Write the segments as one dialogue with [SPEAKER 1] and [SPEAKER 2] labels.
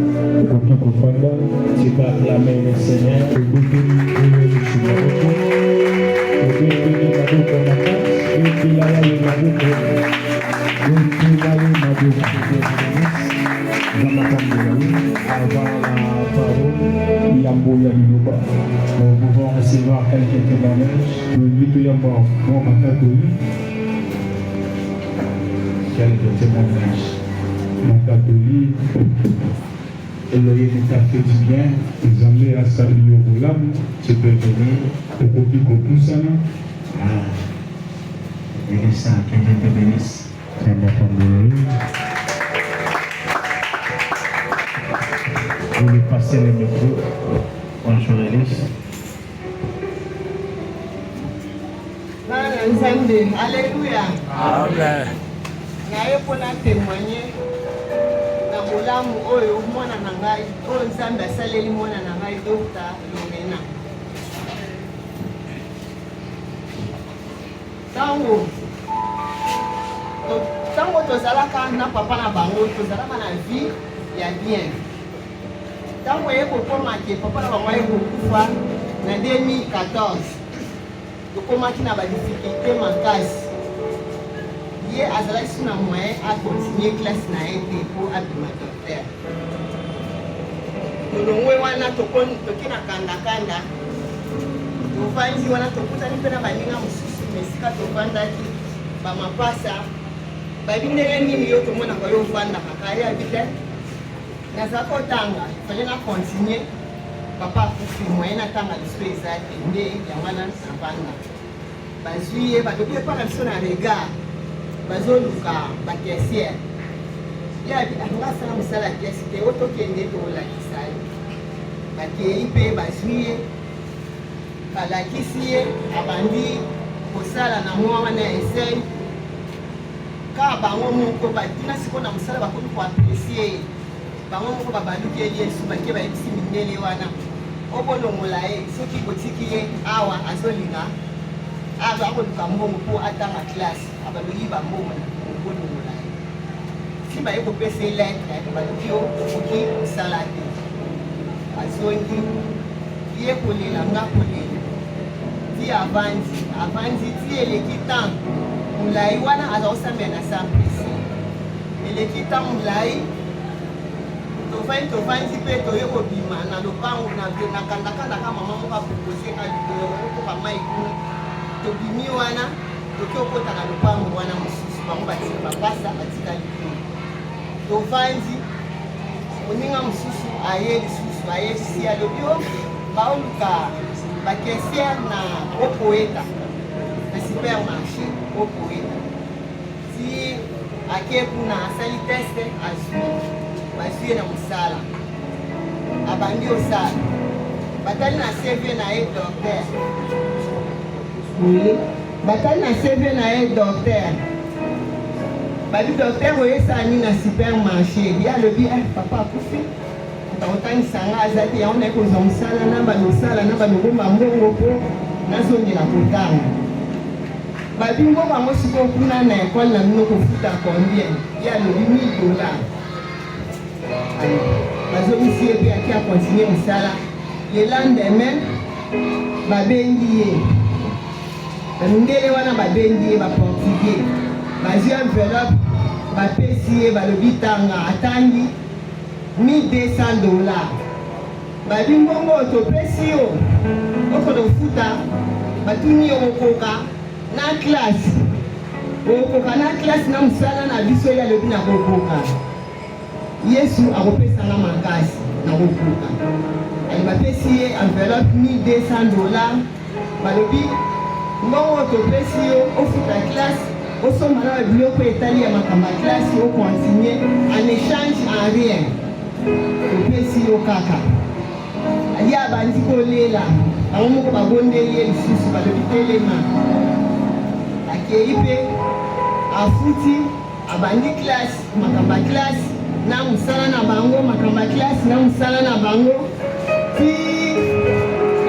[SPEAKER 1] Tu peux acclamer le Seigneur. Nous pouvons recevoir quelques témoignages. Quelques témoignages. Elohim t'a fait du bien.
[SPEAKER 2] Nzambe asali yo bolamu.
[SPEAKER 1] Tu peux venir.
[SPEAKER 2] Okoki kopusana.
[SPEAKER 1] Élisa, que Dieu te bénisse. Vous lui passez le micro. Bonjour Élise.
[SPEAKER 3] Alléluia.
[SPEAKER 4] Amen.
[SPEAKER 3] Naye pona témoigner na bolamu oyo mwana na ngai oyo Nzambe asaleli mwana na ngai Dr. Lorena. Tango tozalaka na papa na bango tozalaka na vie ya bien. Tango ye kokoma ke papa na bango ye kokufa na 2014 tokomaki na badifficulté makasi. Ye azalaki na moyen a continuer classe na ye te po abima docteur. Tolongwe wana toki na kanda-kanda tofandi wana tokutani mpe na baninga mosusu mesika tofandaki bamapasa babi ndenge nini yo tomonaka yo ofandaka kaye abi te naza kotanga fale na continue papa akufi moyen natanga biso eza te nde yango wana navanda bazwi ye badoki epaka biso na regard bazoluka bakesiere ye abi angasala mosala ya kesi te o tokende tolakisa ye bakei mpe bazwi ye balakisi ye abandi kosala na mwa wana esei ka bango moko batina siko na mosala bakomi koapresie ye bango moko babaluki ye yesu bake bayebisi mindele wana obolongola ye soki botiki ye awa azolinga akoluka mbongo mpo atanga klase abaloyi bambongo na obolongola ye si baye kopesa ye letre baloki yo okoki kosala te azongi ye kolela nga kolela ti avandi ti eleki tan molai wana aza kosambela na samplesi eleki tan molai tovandi mpe toye kobima na lopango na kandakandaka mama moko apropose kokoka mai kuna tobimi wana toki okota na lopango wana mosusu bango batika bapasa batika likolo tovandi moninga mosusu aye lisusu aye si alobi o baoluka bakesiere na opoeta na supermarché opoeta ti ake kuna asali teste bazwi ye na mosala abandi osala batali na CV na ye docteur batali na CV na ye docteur babi docteur oyesani na supermarché ye alobi papa akufi otangisanga aza te yango naye kozwa mosala na bamosala na bamegomba mbongo mpo nazongela kotanga babi mbongo yango sikoyo kuna na ekole na bino kofuta combien ye alobi $1000 bazongisi ye mpe aki akontinue mosala le lendemain babengi ye bamindele wana babengi ye baportugais bazwi enveloppe bapesi ye balobi tanga atangi $1200 babi mbongo topesi yo okono futa batuni yo okoka na classe na mosala na biso ya lobi na kokoka yesu akopesanga makasi na kokoka ali bapesi ye enveloppe $1200 balobi mbongo topesi yo ofuta classe osomba na babiloko etali ya makambo ya classe okontinue en échange en rien opesi yo kaka ye abandi kolela bango moko babondeli ye lisusu balobi telema akei mpe afuti abandi classe makambo ya classe na mosala na bango makambo ya classe na mosala na bango ti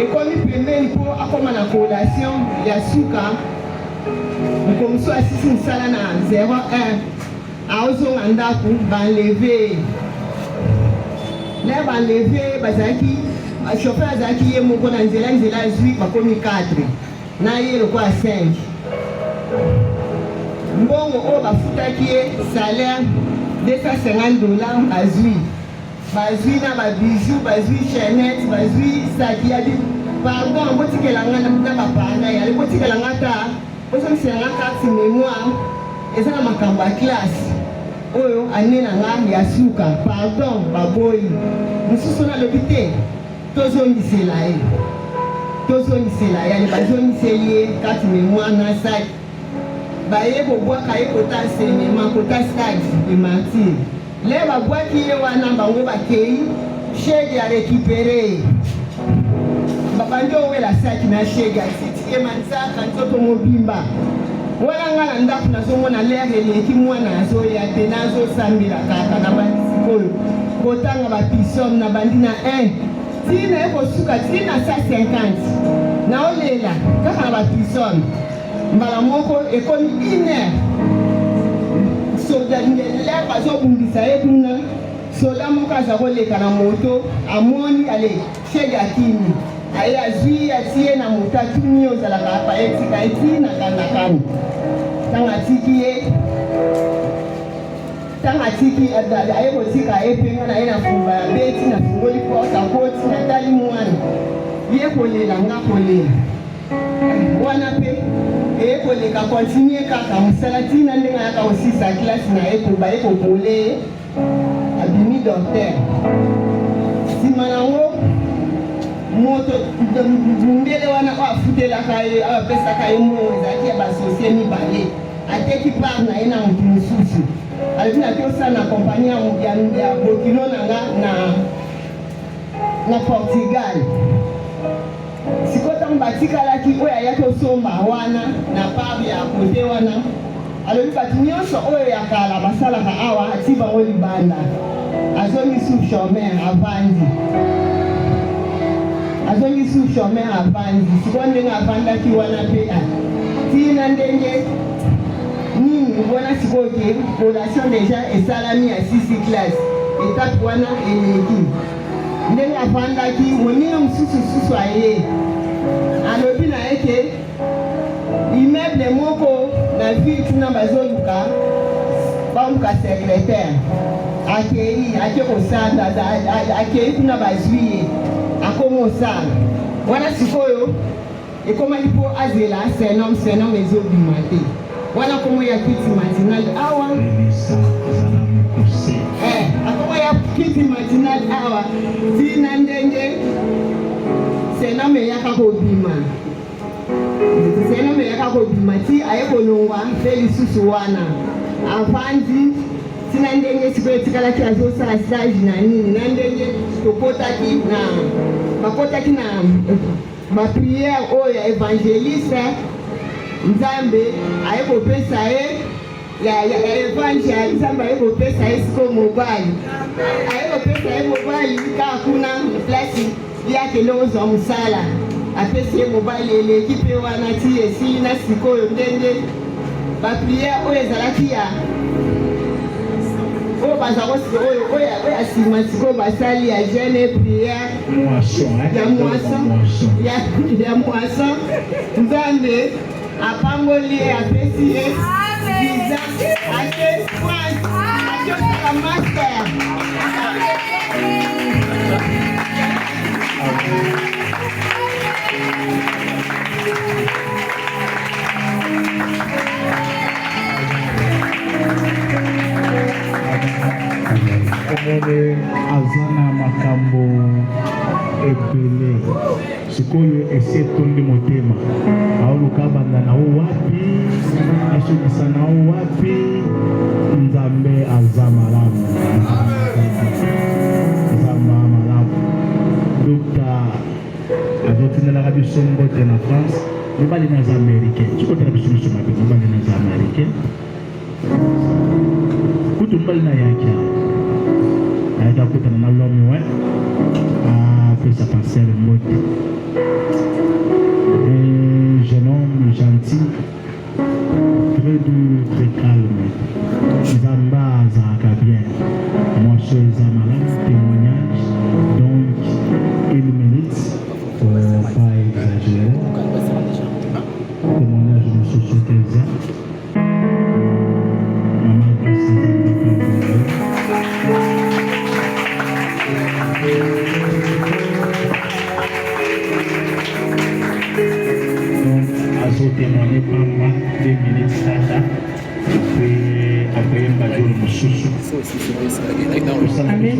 [SPEAKER 3] ekomi pembeni mpo akoma na collation ya suka mokomosu asisi mosala na 01 aozonga ndako banleve Là, on levé, le chauffeur a dit que mon nzela 8, bakomi 4. Na ye le quoi 5. Mbongo o bafutaki ye salaire $250 bazwi. Bazwi na ba bijoux, bazwi chaînette, bazwi saki ya di. Pardon, botikela nga na bapanga ya, botikela nga ta, bosomisa nga carte mémoire, eza na makambo ya classe. Oyo ane na nga ya suka. Pardon, baboyi. Mosusu na lobi te, tozongisela ye. Tozongisela ye, bazongiseli ye carte mémoire na saki. Baye kobwaka ye kota enseignement, kota stage de martyr. Le babwaki ye wana bango bakei, chèque ya récupéré. Babandi owela saki na chèque ya titi emanzaka nzoto mobimba. Wana nga na ndako nazomona lere eleki mwana azoya te nazosambela kaka na bandisikoyo kotanga bapisome na bandi na 1 tina ekosuka tina 150 naolela kaka na bapisome mbala moko ekomi 1 heure soda ndele bazobundisa ye kuna soda moko aza koleka na moto amoni ale chege akini aye azwi atie na moto atuni ozalaka apa etika eti na kandakani tanga tiki aye kotika ye penga na ye na fumba ya beti na fungoli porta koti na tali mwana ye kolela nga kolela wana pe eye koleka continue kaka mosala tina ndenge ayaka osisa klase na ye koba ye kokole abimi docteur nsima nango moto mbele wana o afutelaka ye apesaka ye mo ezalaki ya basosie mibale ateki part na ye na motu mosusu alobi naki osala na kompani ya bokilo na nga na Portugal. Sikoyo ntango batikalaki oyo ayaki osomba wana na part ya kote wana alobi bato nyonso oyo ya kala basalaka awa ati bango libanda azongi sous chômeur avandi sikoyo ndenge avandaki wana mpe tina ndenge nini ubona sikoyo ke relation deja esalami ya 6 classe etape wana eleki ndenge avandaki monina mosusu aye alobi na ye ke immeuble moko na ville kuna bazoluka baluka secrétaire akei kosala akei kuna bazwi ye akomi osala wana sikoyo ekomaki mpo azela senome ezobima te wana komo ya kiti matinal awa akomo ya kiti matinal awa tina ndenge senome eyaka kobima ti aye kolongwa mpe lisusu wana avandi tina ndenge sikoyo etikalaki azosala stage na nini na ndenge bakotaki na bapriere oyo ya évangéliste nzambe aye kopesa ye ya évangile nzambe aye kopesa ye sikoyo mobali kaka kuna place yakele ozwa mosala apesi ye mobali eleki mpe wana ti esili na sikoyo ndenge bapriere oyo ezalaki ya oyo bazakosika oyo ya nsima sikoyo basali ya jeune priere ya moisson nzambe apamboli ye apesi ye visa ake france akosaka master
[SPEAKER 1] omone aza na makambo ebele sikoyo esi etondi motema aoluka banda na o wapi asokisa na o wapi nzambe aza malamu dokta azotindelaka biso mbote na France mobali naza américain sikotala biso miso mabe mobali naza américain kutu mobali na yaki ayaka kutana na lomi we apesa parcelle mbote un jeune homme gentil très doux, très calme nzambe azalaka bien moso eza malamu témoignage témoigner Pamba 2 minutes Tata après Mbadjolo Mosusu. Amen.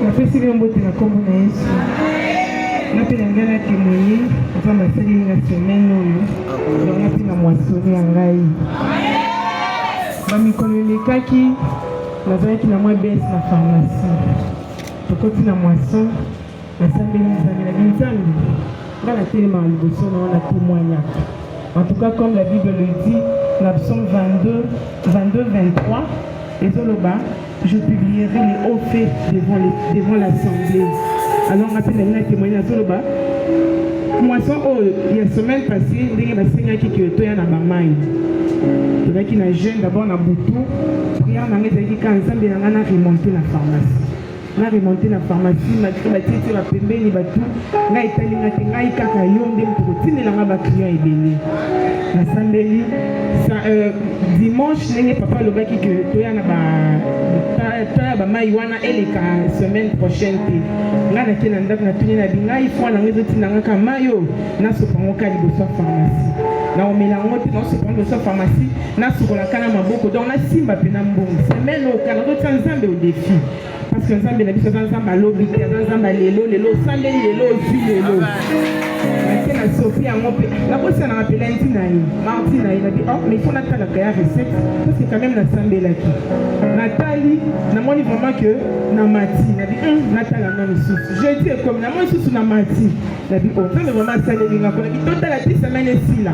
[SPEAKER 4] Napesi mbote na kombo na Yesu. Napenda ngana témoigner avant basali na semaine oyo. Donc napenda mwasoni ya ngai. Bamikolo elekaki nazalaki na mwa bes na pharmacie. Tokoti na mwason nasambeli nzambe na binzambe. Nga na telema liboso na wana témoignaka. En tout cas, comme la Bible le dit, dans Psaume 22, 23, et Zoloba, je publierai les hauts faits devant l'assemblée. Alors, on appelle la témoignage à Zoloba. Moi, il y a une semaine passée, il y a une semaine qui est à Nabamaï. Il y a une jeune d'abord à Boutou. Prière, on a remonté la pharmacie. On a remonté la pharmacie, on a créé la tête, la pembe, les bateaux. On a étalé la tête, on a étalé la client est béni. La sambeli, dimanche, n'est papa le gars qui que toi na ba maïwana et la semaine prochaine. Là, na kena ndak na tuni na binga, il faut na ngezo tinanga ka mayo na sopango ka liboso pharmacie. Na o melango te na sopango liboso pharmacie, na sokola kana maboko donc na simba pena mbongo. Semaine au kana to tsanzambe au défi. Parce que nzambe na biso nzamba lobi te nzamba lelo sambeli lelo ofi lelo. La Sophie a monté. La bosse a rappelé un tinaï. Martine a dit oh mais il faut Nathalie la recette parce que quand même la sambé là qui. Nathalie n'a pas dit vraiment que na mati. Elle a dit Nathalie a même sous. Je dis comme na moi sous na mati. Elle a dit oh ça mais vraiment ça les gars. Elle a dit toute la petite semaine ici là.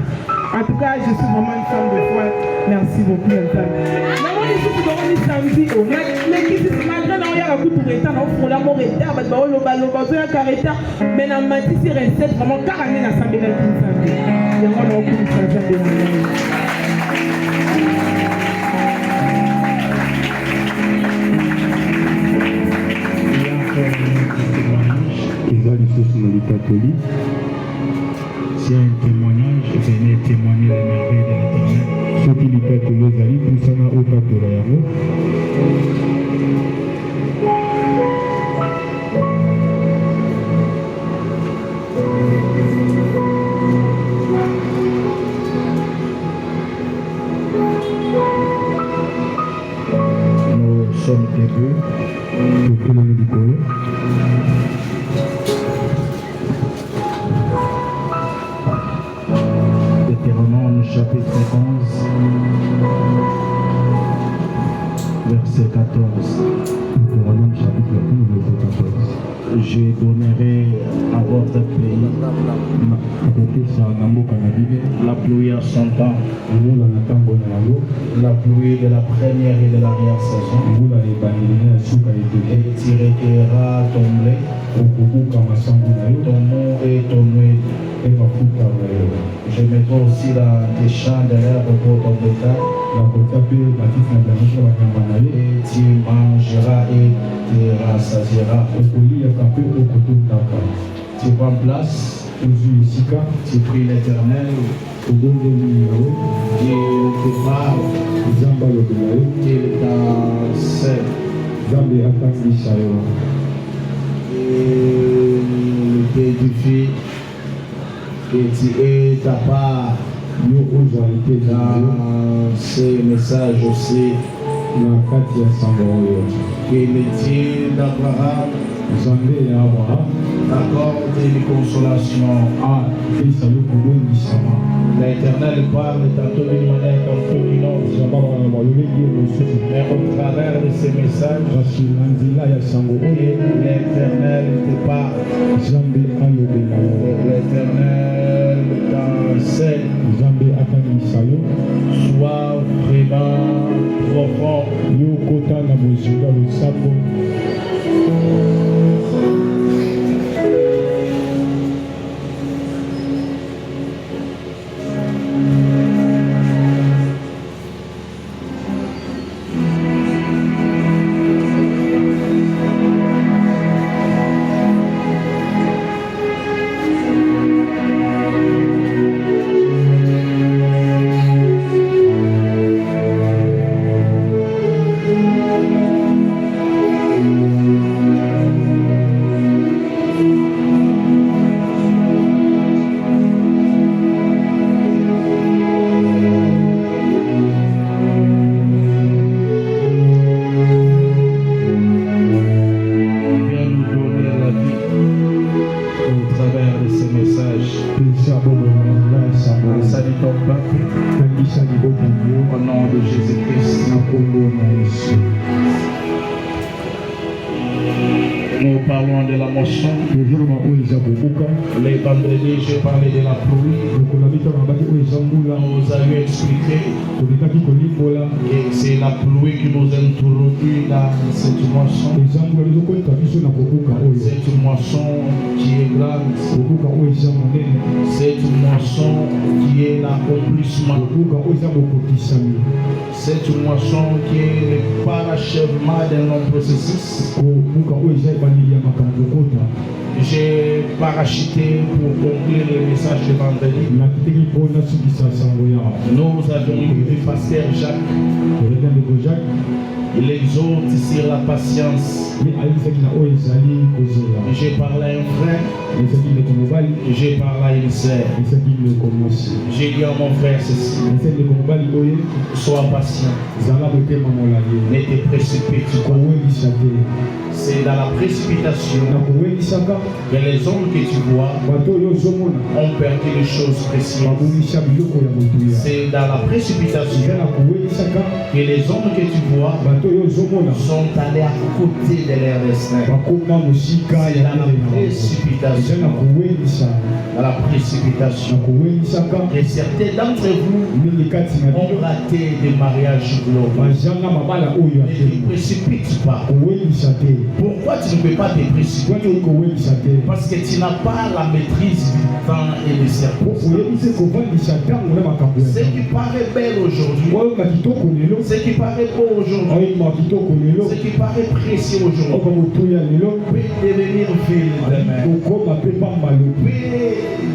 [SPEAKER 4] En tout cas je suis vraiment une femme de foi. Merci beaucoup Nathalie. Na moi je suis dans une samedi oh mais qui c'est malgré na ya ku pour état na pour l'amour et ta ba lo ba zo ya careta mais na mati c'est recette vraiment carrément na samedi la samedi. Il y a vraiment beaucoup de samedi là.
[SPEAKER 2] Catholique.
[SPEAKER 1] C'est un témoignage, venez témoigner les merveilles de l'Éternel.
[SPEAKER 2] Ce qui lui fait que les amis, tout ça n'a aucun problème.
[SPEAKER 1] Nous sommes debout. Deutéronome chapitre 11, verset 14.
[SPEAKER 2] Deutéronome chapitre 11, verset 14.
[SPEAKER 1] Je donnerai à votre pays la pluie à son temps, la pluie de la première et de l'arrière-saison, et tu recueilleras ton blé, ton mou et ton huile. Je mettrai aussi dans tes champs de l'herbe pour ton bétail, et tu mangeras et tu rassasieras. Tu prends place, tu pries l'Éternel, qu'il te parle, qu'il t'enseigne, qu'il t'édifie, que tu aies ta part dans ces messages aussi, que le Dieu d'Abraham accorde une consolation. L'Éternel parle tantôt d'une manière, tantôt d'une autre. Mais au travers de ces messages, l'Éternel te parle. L'Éternel t'enseigne. Sois vraiment profond. Au nom de Jésus-Christ. Nous parlons de la moisson. Les vendredis, j'ai parlé de la pluie. Nous avions expliqué que c'est la pluie qui nous introduit dans cette moisson. Cette moisson qui est grande. Cette moisson qui est l'accomplissement. Cette moisson qui est le parachèvement de nos processus. J'ai parachuté pour conclure le message de vendredi. Nous avons eu le pasteur Jacques. Il exhorte sur la patience. J'ai parlé à un frère. J'ai parlé à une sœur. J'ai dit à mon frère ceci. Sois patient. Ne te précipite pas. C'est dans la précipitation que les hommes que tu vois ont perdu les choses précieuses. C'est dans la précipitation que les hommes que tu vois sont allés à côté de leur destin. C'est dans la précipitation. Dans la précipitation. Et certains d'entre vous ont raté des mariages glorieux. Ne te précipite pas. Pourquoi tu ne peux pas te précipiter? Parce que tu n'as pas la maîtrise du temps et des circonstances. Ce qui paraît belle aujourd'hui, ce qui paraît beau aujourd'hui, ce qui paraît précieux aujourd'hui, peut devenir vil demain, peut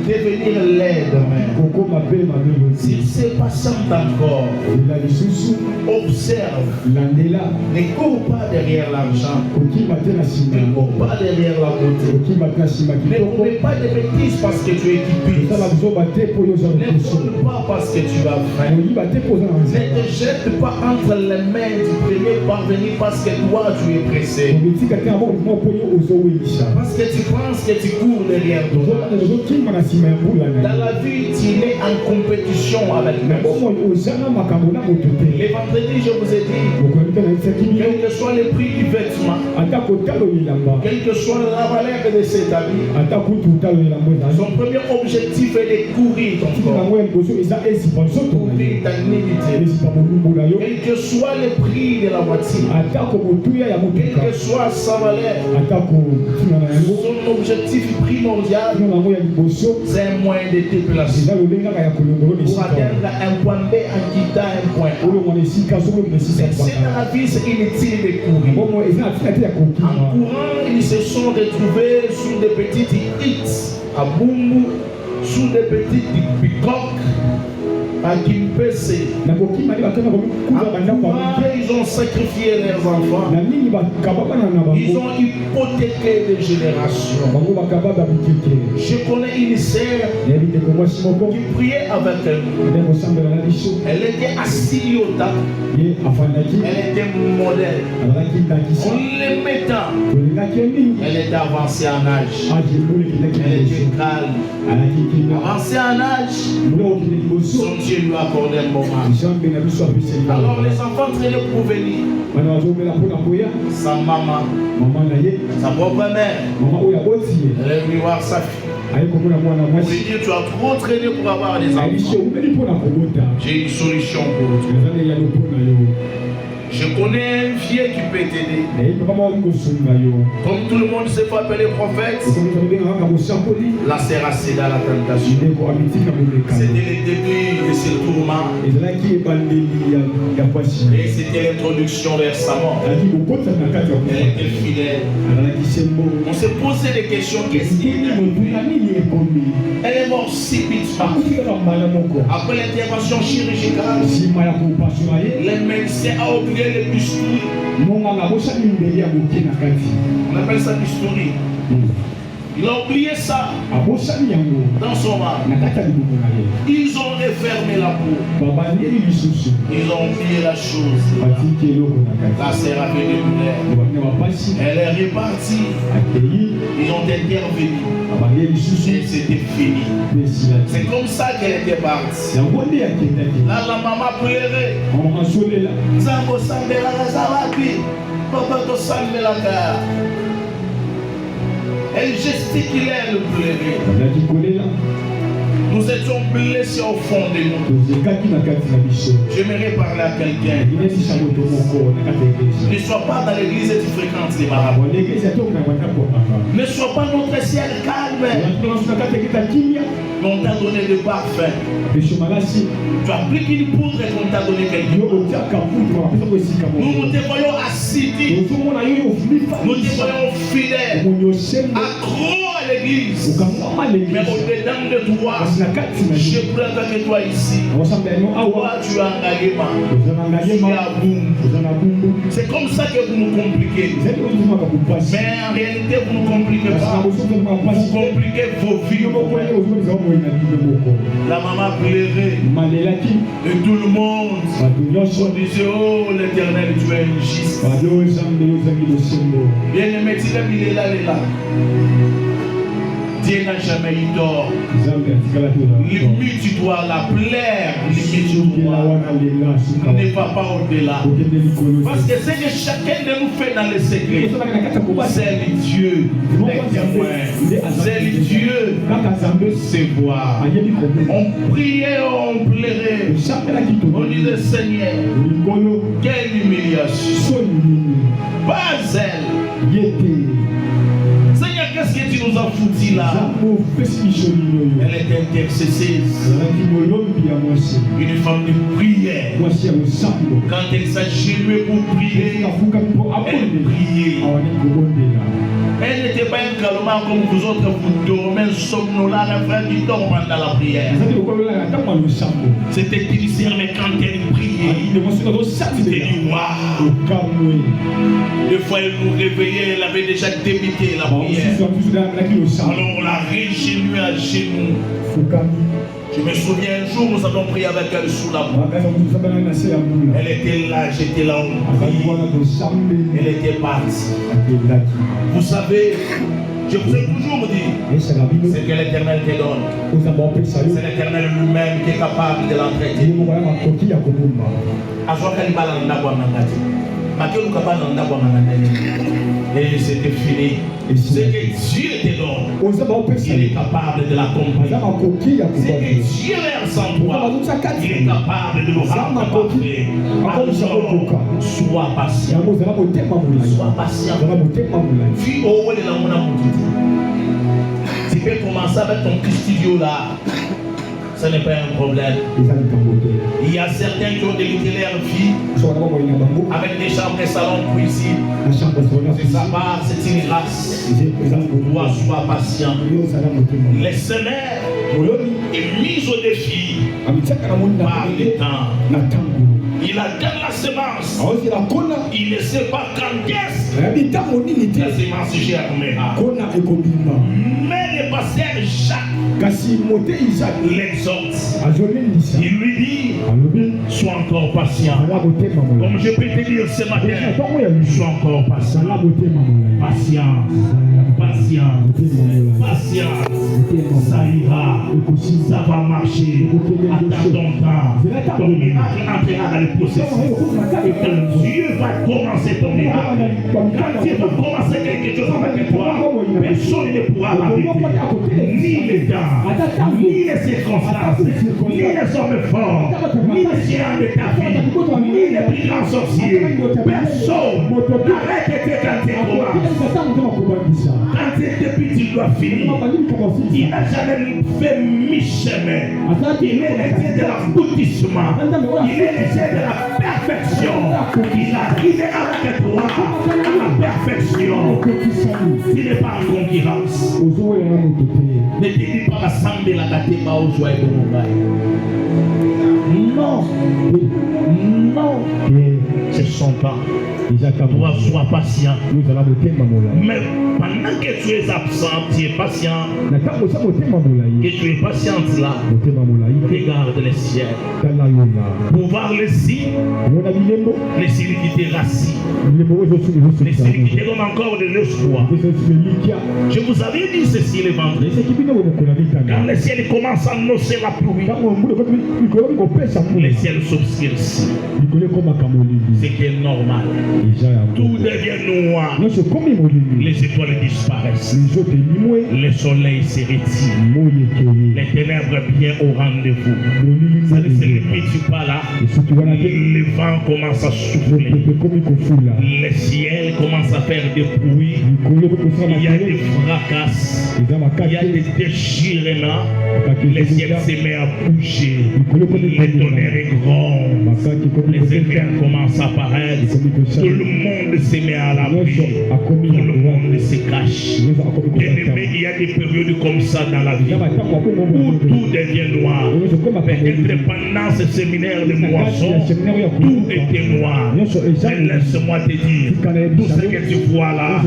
[SPEAKER 1] devenir laid demain. S'il se patiente encore, observe, ne cours pas derrière l'argent, ne cours pas derrière la beauté, ne cours pas de bêtises parce que tu es équipé, ne cours pas parce que tu as faim, ne te jette pas entre les mains du premier parvenu parce que toi tu es pressé, parce que tu penses que tu cours derrière toi. Dans la vie, tu es en compétition avec nous. Les vendredis, je vous ai dit, quel que soit le prix du vêtement, quel que soit la valeur de cet habit, son premier objectif est de courir ton corps, courir ta nudité. Quel que soit le prix de la voiture, quel que soit sa valeur, son objectif primordial, c'est un moyen de déplacer pour atteindre un point B en quittant un point A. C'est dans la vie, c'est inutile de courir. En courant, ils se sont retrouvés sous des petites hits à Bumbu, sous des petites bicoques à Kimpese. Ils ont sacrifié leurs enfants. Ils ont hypothéqué des générations. Je connais une sœur qui priait avec elle. Elle était assise au tas. Elle était modèle. En les mettant, elle était avancée en âge. Elle était calme. Avancée en âge. Son Dieu lui a accordé un moment. Alors les enfants traînaient pour venir. Sa maman, sa propre mère, elle est venue voir sa fille. Pour lui dire, tu as trop traîné pour avoir des enfants. J'ai une solution pour toi. Je connais un vieux qui peut t'aider. Comme tout le monde se fait appeler prophète, la sœur a cédé à la tentation. C'était le début de ce tourment. Et c'était l'introduction vers sa mort. Elle était fidèle. On se posait des questions. Qu'est-ce qui est devenu? Elle est morte subitement. Après l'intervention chirurgicale, les médecins ont oublié le bistouri. On appelle ça bistouri. Il a oublié ça dans son âme. Ils ont refermé la peau. Ils ont oublié la chose. La sœur a fait des douleurs. Elle est repartie.
[SPEAKER 5] Ils ont intervenu. Et c'était fini. C'est comme ça qu'elle était partie. Là, la maman pleurait. Zambo Sambela Zawabi. Papa to Sambela Kaya. Elle gesticulait, elle pleurait. Nous étions blessés au fond de nous. J'aimerais parler à quelqu'un. Ne sois pas dans l'église et tu fréquentes les marabouts. Ne sois pas notre ciel calme. On t'a donné des parfums. Tu appliques une poudre et on t'a donné quelque chose. Nous te voyons assidus. Nous te voyons fidèles. Accro à l'église. Mais au-dedans de toi, je préfère que toi ici. Toi, tu as engagé. C'est comme ça que vous nous compliquez. Mais en réalité, vous ne compliquez pas. Vous compliquez vos vies. La maman pleurait. Et tout le monde disait, oh l'Éternel, tu es injuste. Bien aimé, il est là. Dieu n'a jamais eu tort. Limite, tu dois la plaire. Limite, tu dois. Ne va pas au-delà. Parce que ce que chacun de nous fait dans le secret, c'est Dieu. C'est Dieu. Se voir. On priait, on pleurait. On disait, Seigneur, quelle humiliation. Pas elle. Seigneur, qu'est-ce que tu nous as foutu là? Elle est intercesseuse. Une femme de prière. Quand elle s'agenouillait pour prier, elle priait. Elle n'était pas un calmant comme vous autres, vous dormez somnolent, un frère qui dort pendant la prière. C'était difficile, mais quand elle priait, c'était du waouh. Des fois, elle nous réveillait, elle avait déjà débuté la prière. Alors on l'a régenouillée à genoux. Je me souviens un jour, nous avons prié avec elle sous la boue. Elle était là, j'étais là, on priait. Elle était partie. Vous savez, je vous ai toujours dit, c'est que l'Éternel te donne. C'est l'Éternel lui-même qui est capable de l'entretenir. Et c'était fini. C'est que Dieu te donne. Il est capable de l'accomplir. C'est que Dieu verse en toi. Il est capable de nous rendre parfaits. Alors, sois patient. Sois patient. Puis, oh, il est là, mon amour. Tu peux commencer avec ton petit studio là. Ce n'est pas un problème. Il y a certains qui ont débuté leur vie avec des chambres et salons de cuisine. C'est sa part, c'est une grâce. Toi, sois patient. Le Seigneur est mis au défi par le temps. Il a donné la semence. Il ne sait pas quand est-ce la semence germera. Mais le pasteur Jacques l'exhorte. Il lui dit, sois encore patient. Comme je peux te dire ce matin, sois encore patient. Patience. Patience. Patience. Ça ira. Ça va marcher. Attends ton temps. Ton miracle entrera dans le processus. Et quand Dieu va commencer ton miracle, quand Dieu va commencer quelque chose avec toi, personne ne pourra l'arrêter. Ni les temps, ni les circonstances, ni les hommes forts, ni les géants de ta vie, ni les plus grands sorciers. Personne n'arrête de te canter toi. Quand depuis tu dois finir, il n'a jamais fait mi-chemin. Il est le Dieu de l'aboutissement. Il est le Dieu de la perfection. Il arrive avec toi à la perfection. Il n'est pas en concurrence. Ne te dis pas rassembler la gâte pas aux joies de mon bail. Non. Non. Je c'est son temps. Toi, sois patient. Mais pendant que tu es absent, tu es patient. Que tu es patiente là, regarde les ciels. Pour voir les signes qui te rassis, les signes qui te donnent encore de l'espoir. Je vous avais dit ceci le vendredi. Quand les ciels commencent à annoncer la pluie, les ciels s'obscurcissent. C'est qui est normal. Tout devient noir. Les étoiles disparaissent. Le soleil se retire. Les ténèbres viennent au rendez-vous. Ça ne se limite pas là. Le vent commence à souffler. Les ciels commencent à faire des bruits. Il y a des fracasses. Il y a des déchirements. Les ciels se mettent à bouger. Les tonnerres est grand. Les éclairs commencent à apparaître. Tout le monde se met à l'abri. Tout le monde se cache. Bien-aimé, il y a des périodes comme ça dans la vie où tout devient noir. Peut-être pendant ce séminaire de moisson, tout était noir. Mais laisse-moi te dire, tout ce que tu vois là,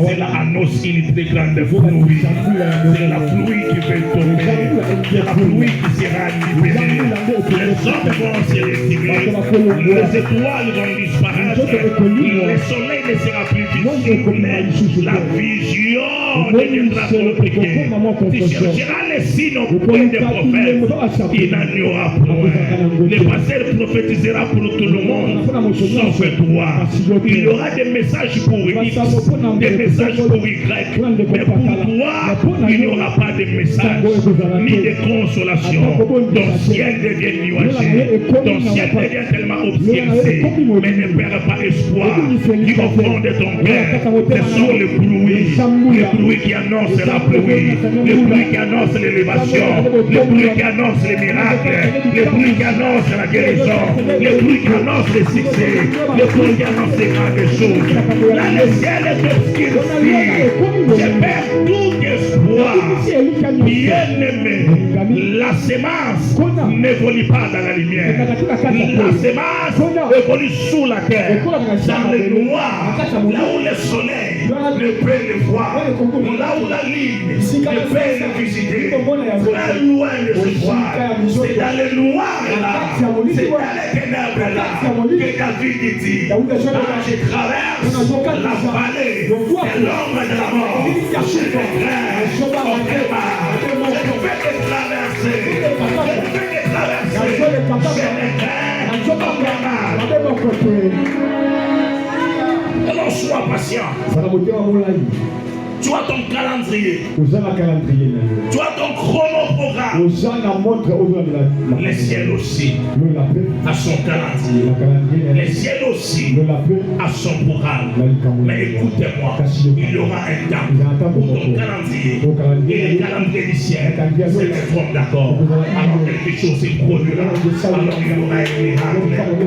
[SPEAKER 5] c'est l'annonce une très grande pluie. C'est la pluie qui va tomber. C'est la pluie qui sera libérée. Les hommes vont se retirer. Les étoiles vont disparaître. Le soleil ne sera plus visible. La vision deviendra compliquée. Tu chercheras les signes auprès des prophètes. Il n'en aura point. Le pasteur prophétisera pour tout le monde, sauf toi. Il y aura des messages pour X, des messages pour Y. Mais pour toi, il n'y aura pas de messages, ni de consolation. Ton ciel devient nuagé. Ton ciel devient tellement obscurci. Mais ne perds pas espoir. Du au fond de ton cœur, ce sont les pluies qui annoncent la pluie, les pluies qui annoncent l'élévation, les pluies qui annoncent les miracles, les pluies qui annoncent la guérison, les pluies qui annoncent le succès, les pluies qui annoncent les grandes choses. Là, le ciel est obscurci. Je perds tout espoir. Bien-aimé, la semence n'évolue pas dans la lumière. La semence évolue sous la terre, dans le noir, là où le soleil ne peut le voir, là où la ligne ne peut le visiter, très loin de se voir. C'est dans le noir là, c'est dans les ténèbres là que David dit, je traverse la vallée de l'ombre de la mort, je ne crains pas, je ne vais te traverser, je ne crains pas. Alors sois patient. Tu as ton calendrier. Tu as ton chronoprogramme. Les ciels aussi à son calendrier. Les ciels aussi à son programme. Mais écoutez-moi, il y aura un temps pour ton calendrier et le calendrier du ciel se mettront d'accord. Alors quelque chose se produira. Alors il y aura un miracle.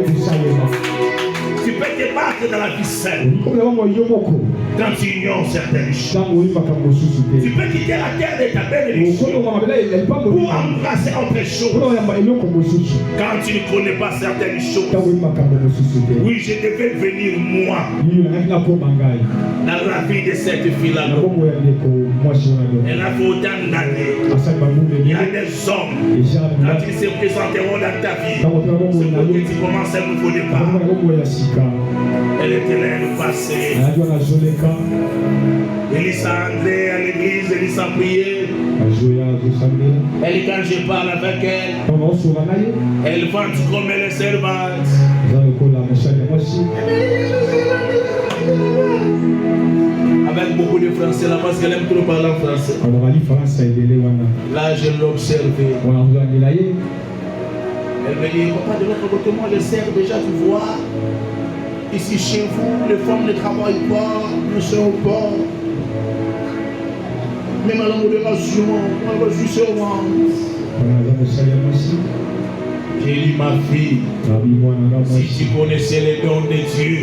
[SPEAKER 5] Tu peux te battre dans la vie seule quand tu ignores certaines choses. Tu peux quitter la terre de ta bénédiction pour embrasser autre chose quand tu ne connais pas certaines choses. Oui, je devais venir moi dans la vie de cette fille-là. Elle a fait autant d'années. Il y a des hommes, quand ils se présenteront dans ta vie, c'est pour que tu commences un nouveau départ. Elle était là le passé. Elisa André à l'église, Elisa prier. Elle, quand je parle avec elle vante comme elle est servante. Avec beaucoup de français là, parce qu'elle aime trop parler en français. Là, je l'ai observé. Elle me dit, papa, de l'autre côté, moi je sers déjà, tu vois. Ici chez vous, les femmes ne travaillent pas, ne sont pas. Même à la modération, on va juste servante. Élie ma fille, si tu connaissais les dons de Dieu,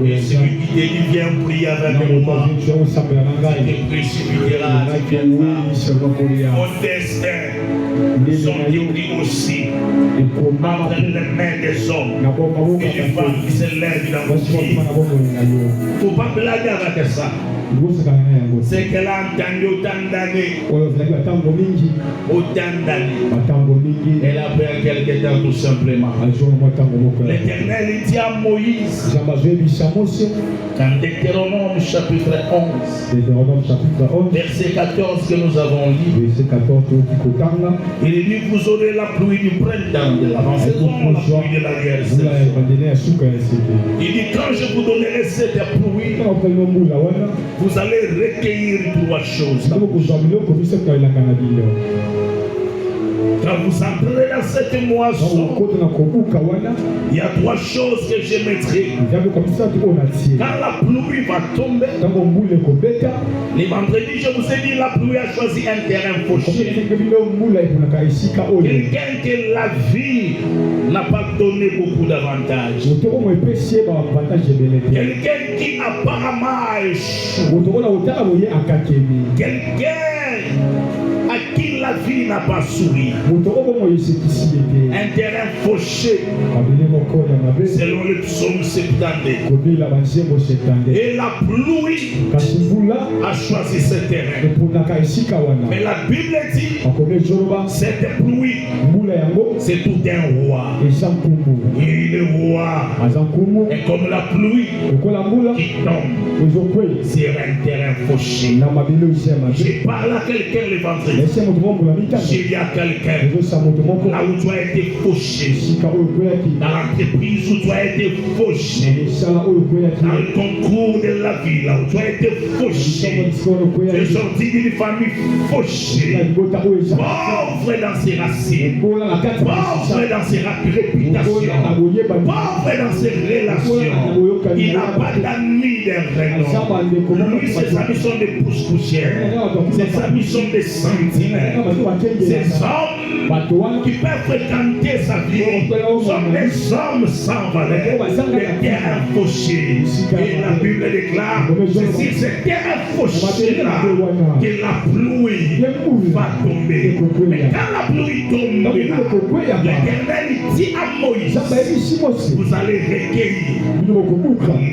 [SPEAKER 5] et celui qui te dit viens prier avec moi, tu te précipiteras, tu viendras. Mon destin sont écrits aussi entre les mains des hommes et des femmes qui se lèvent dans le vie. Il ne faut pas blaguer avec ça. C'est qu'elle a entendu autant d'années. Elle a pris quelque temps tout simplement. L'Éternel dit à Moïse, dans Deutéronome chapitre 11, verset 14 que nous avons lu, il dit vous aurez la pluie du printemps, de l'avant-saison, la pluie de l'arrière-saison. Il dit quand je vous donnerai cette pluie, vous allez recueillir trois choses. Quand vous entrerez dans cette moisson, il y a trois choses que je mettrai. Quand la pluie va tomber, les vendredis, je vous ai dit, la pluie a choisi un terrain fauché. Quelqu'un que la vie n'a pas donné beaucoup d'avantages. Quelqu'un qui apparemment a échoué. Quelqu'un à qui la vie n'a pas souri. Un terrain fauché, selon le psaume 72. Et la pluie a choisi ce terrain. Mais la Bible dit, cette pluie, c'est tout un roi. Et le roi est comme la pluie qui tombe sur un terrain fauché. Je parle à quelqu'un le vendredi. S'il y a quelqu'un là où tu as été fauché, dans l'entreprise où tu as été fauché, dans le concours de la vie là où tu as été fauché, tu es sorti d'une famille fauchée, pauvre dans ses racines, pauvre dans ses réputations, pauvre dans ses relations. Il n'a pas d'amis d'un vrai nom. Lui, ses amis sont des pouces-poussières, ses amis sont des sentinelles. Ces hommes qui peuvent fréquenter sa vie sont des hommes sans valeur, des terrains fauchés. Et la Bible déclare c'est sur ces terrains fauchés-là que la pluie va tomber. Mais quand la pluie tombe, l'Éternel dit à Moïse, vous allez recueillir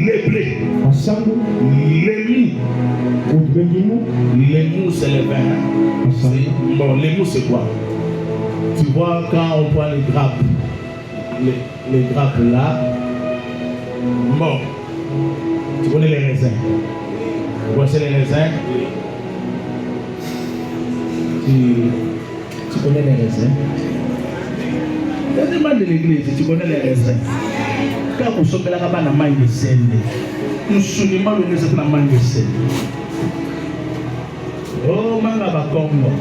[SPEAKER 5] les blés, les mous, c'est le vin. Bon, les mous c'est quoi? Tu vois quand on prend les grappes là, bon, tu connais les raisins. Vous connaissez les raisins? Tu connais les raisins? La demande de l'église, tu connais les raisins. Quand vous sommes là, vous avez la main de scène. Nous sommes là, nous avons la main de scène. Oh, manga bakongo.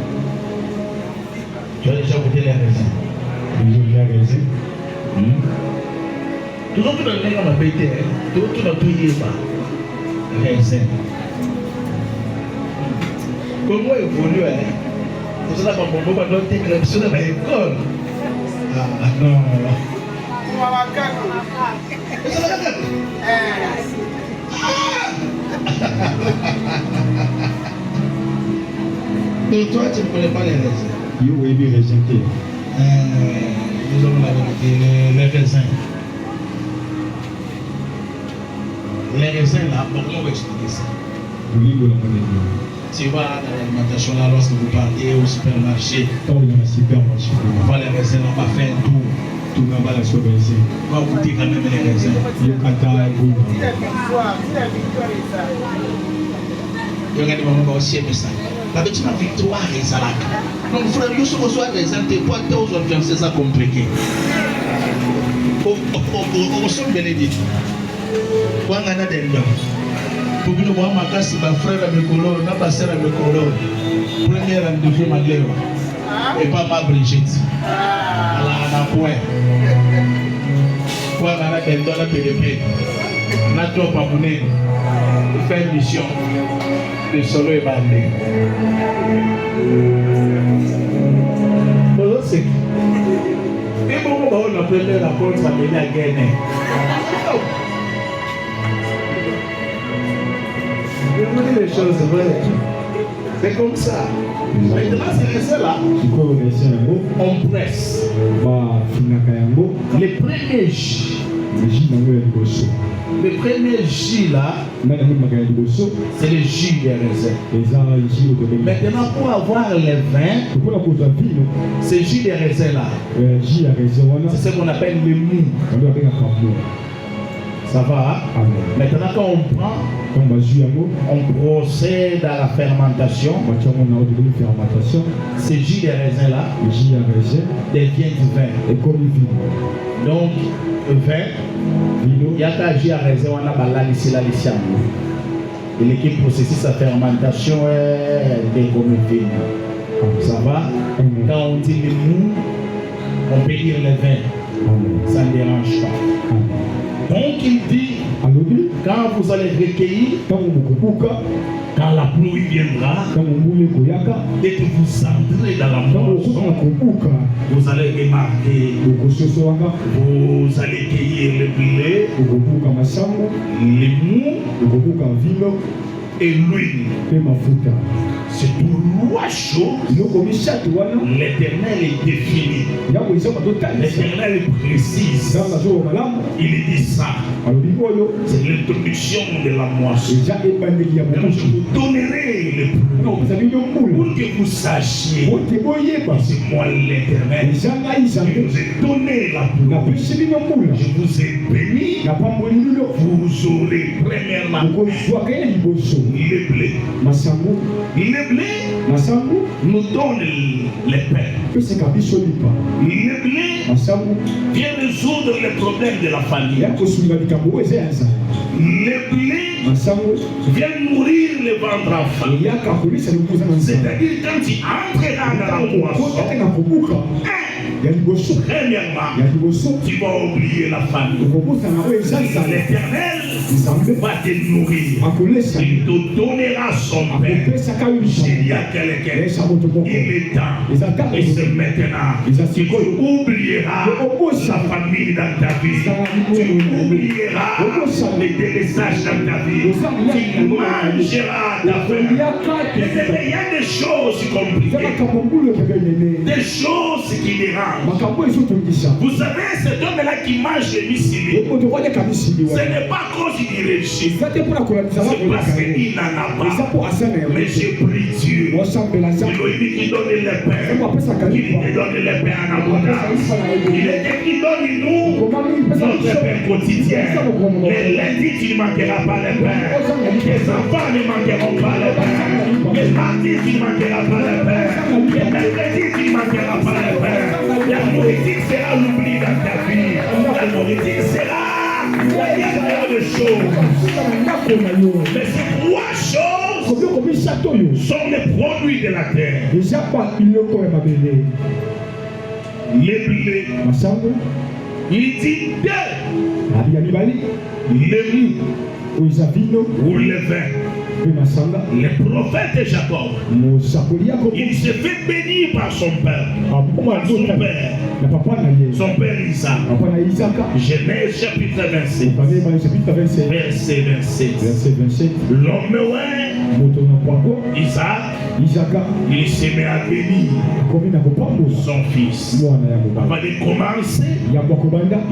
[SPEAKER 5] Tu as déjà goûté les raisins? Les raisins. Tout le monde a pété. Tout le monde a tout raisin. Comment évolue? Vous savez pas pourquoi on doit être sur l'école. Ah non. Mais toi, tu ne connais pas les raisins.
[SPEAKER 2] You will be resenté.
[SPEAKER 5] Nous avons les raisins. Les raisins là, comment on va expliquer ça? Tu vois, dans l'alimentation là, lorsque vous partez au supermarché, on voit les raisins, on va faire un tour.
[SPEAKER 2] Tout le monde va sur raisin.
[SPEAKER 5] On va goûter quand même les raisins.
[SPEAKER 2] Il y a
[SPEAKER 5] regardez maman aussi aimé ça. La petite victoire est ça là. Donc frère, nous sommes soit des antépoids aujourd'hui, c'est ça compliqué. Au son bénédicte. Quand on a des gens, pour que nous voyons ma casse, ma frère à mes colons, ma passer à mes colons. Premier rendez-vous ma gueule. Et pas ma Brigitte. Alors on a point. Quand on a des gens à PDP, on a trop à monnaie. Il fait une mission. Le solo est bandé. Et bon, on a pris la contre à gagner. On dit les choses vraies. C'est comme ça. Maintenant, c'est ça là. On presse. Les premiers J. Le premier J là, c'est le J des raisins. Maintenant, pour avoir les vins, ce J des raisins là, c'est ce qu'on appelle le mou. Ça va? Maintenant, quand on prend, on procède à la fermentation. Ce jus de raisin là devient du vin. Donc, vin, il y a qu'un jus de raisin, on a balade ici, là, ici. Et l'équipe processus sa fermentation est dégommée. Ça va? Quand on dit le mou, on peut dire le vin. Ça ne dérange pas. Donc il dit, quand vous allez recueillir, quand la pluie viendra, et que vous entrez dans la moisson, vous allez remarquer, vous allez cueillir le blé, les mous et l'huile. C'est pour trois choses. L'Éternel est défini. L'Éternel est précis. Il dit ça. C'est l'introduction de la moisson. Donc je vous donnerai le prix pour que vous sachiez. C'est moi l'Éternel. Je vous ai donné la pluie. Je vous ai béni. Vous aurez premièrement le blé. Le blé nous donne les pains. Le blé vient résoudre les problèmes de la famille. Le blé vient nourrir le ventre enfant. C'est-à-dire quand tu entreras dans la moisson, premièrement, tu vas oublier la famille. L'Éternel va te nourrir. Il te donnera son pain. Il y a quelqu'un, il est temps. Et c'est maintenant. Tu oublieras la famille dans ta vie. Tu oublieras les délaissages dans ta vie. Tu mangeras ta famille. Il y a des choses compliquées. Des choses qui dérangent. Vous savez, cet homme-là qui mange les missiles, ce n'est pas à cause qu'il réussit. C'est parce qu'il n'en a pas. Mais j'ai pris Dieu. Il qui donne les pains. Il te donne les pains en abondance. Il est qui donne nous notre pain quotidien. Les lundis, tu ne manqueras pas les pains. Les enfants ne manqueront pas les pains. Les mardis, tu ne manqueras pas les pains. Les mercredis, tu ne manqueras pas les pains. La nourriture sera l'oubli dans ta vie. La nourriture sera la dernière des choses. Mais ces trois choses sont les produits de la terre. Les blés. Il dit deux. Les mous ou les vins. Le prophète Jacob, il s'est fait bénir par son père. Son père Isaac. Genèse chapitre 27. Verset 27. L'homme Isaac, il s'est mis à bénir son fils. Avant de commencer,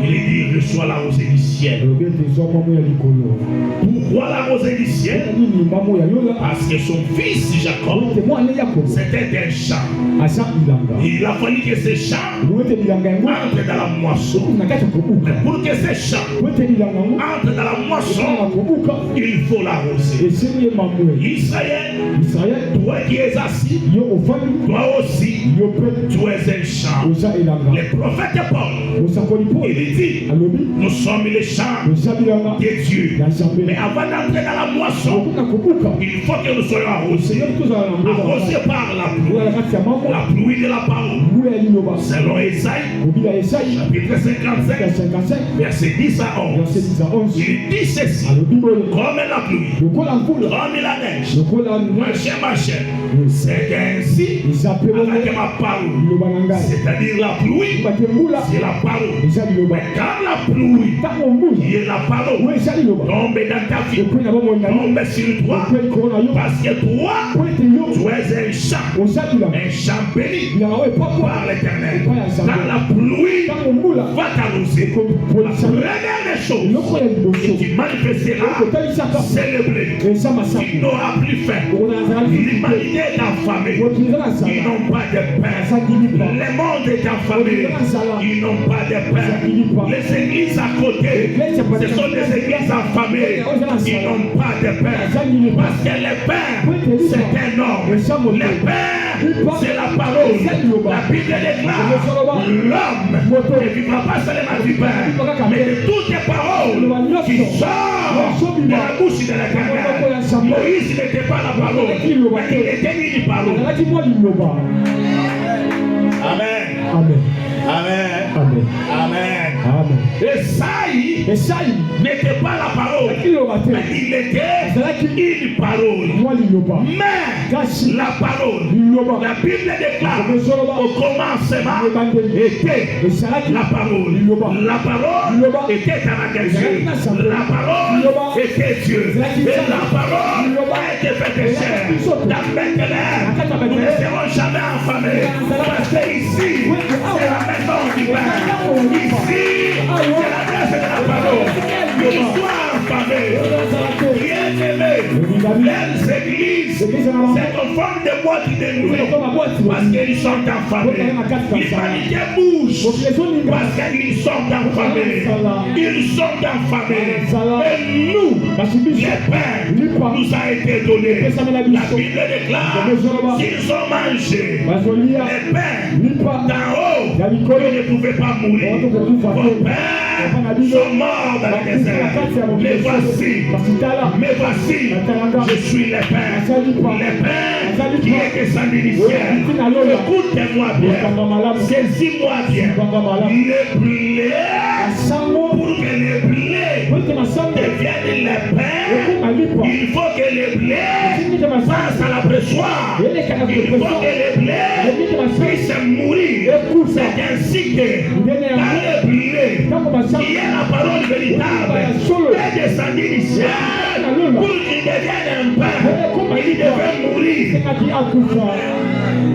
[SPEAKER 5] il dit reçois la rosée du ciel. Pourquoi la rosée du ciel? Parce que son fils Jacob, c'était un champ. Il a fallu que ce champ entre dans la moisson. Mais pour que ce champ entre dans la moisson, il faut l'arroser. Israël, toi qui es assis, toi aussi, tu es un champ. Le prophète Paul, il dit, nous sommes les champs de Dieu. Mais avant d'entrer dans la moisson, Il faut que nous soyons arrosés. Arrosés par la pluie de la parole. Selon Ésaïe, chapitre 55, verset 10 à 11. Il dit ceci, comme la pluie, comme la neige, ma chère, c'est ainsi avec ma parole. C'est-à-dire la pluie, c'est la parole. Mais quand la pluie, qui est la parole, tombe dans ta vie, tombe sur toi, parce que toi, tu es un champ béni par l'Éternel. Quand la pluie va t'arroser, la première des choses que tu manifesteras, c'est le blé. Tu n'auras plus faim. L'humanité est affamée. Ils n'ont pas de pain. Le monde est affamé. Ils n'ont pas de pain. Les églises à côté, ce sont des églises affamées. Ils n'ont pas de pain. Parce que le pain, c'est un homme. Le pain, c'est la parole. La Bible déclare, l'homme ne vivra pas seulement du pain, mais de toutes les paroles qui sortent de la bouche de l'Éternel. Moïse n'était pas la parole, mais il était une parole. Amen. Amen. Amen. Amen. Amen. Amen. Esaïe n'était pas la parole, mais il était une parole. Mais la parole, la Bible déclare au commencement était la parole. La parole était avec Dieu. La parole était Dieu. Et la parole a été faite chair. Dans Bethléem, nous ne serons jamais affamés. Parce que ici, c'est la maison du Père. Ici, c'est la place de la parole. Qu'ils soient affamés. Bien-aimés, les églises, c'est en forme de boîte de nuit. Parce qu'ils sont affamés. L'humanité bouge. Parce qu'ils sont affamés. Ils sont affamés. Et nous, les pères, nous a été donné. La Bible déclare s'ils ont mangé les pains d'en haut, ils ne pouvaient pas mourir. Vos pères sont morts dans le désert. Mais voici, je suis le Père qui est descendu du ciel. Écoutez-moi bien, saisis-moi bien. Le blé, pour que le blé devienne le pain, il faut que le blé passe à la pressoir. Il faut que le blé puisse mourir. C'est ainsi que dans le blé, qui est la parole véritable, est descendu du ciel pour qu'il devienne un pain. Il devait mourir.